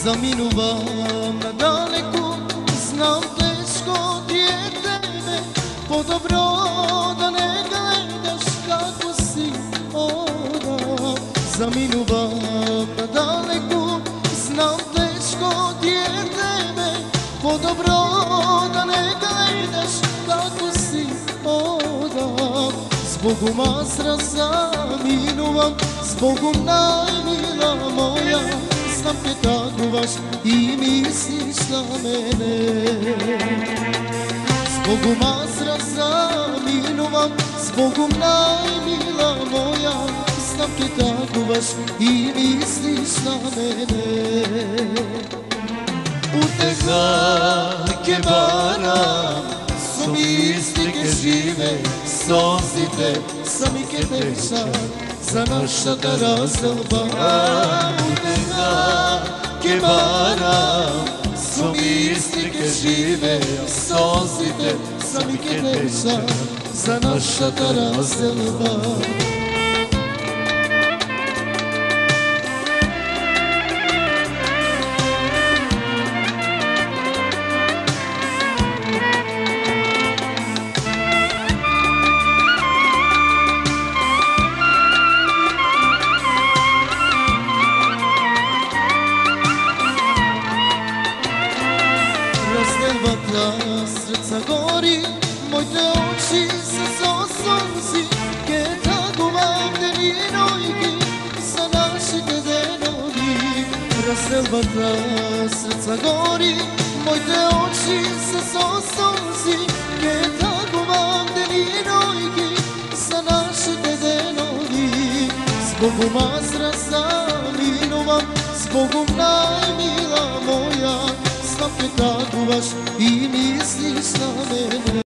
Заминувам надалеко, знам тежко ти е тебе, по-добро да не гледаш како си ода. Заминувам надалеко, знам тежко ти е тебе, по-добро да не гледаш како си ода. С Богом аз разминувам, с Богом най-мила моя, знам ке такуваш и мислиш на мене. С Богом аз разминувам, с Богом най-мила моя, знам ке такуваш и мислиш на мене. Утеха ке барам, со мисли ке живе, созите сами ке тешат за нашата разделба. Утеха ке барам, со мисли ке живе, созите сами ке тешат за нашата разделба. Срца гори, моите очи са со сонци, ке тагувам дени и ноги за нашите денови. Разделбата срца гори, моите очи са со сонци, ке тагувам дени и ноги за нашите денови. С Богом аз разминувам, с Богом най-мила моя, знам ке такуваш и мислиш на мене.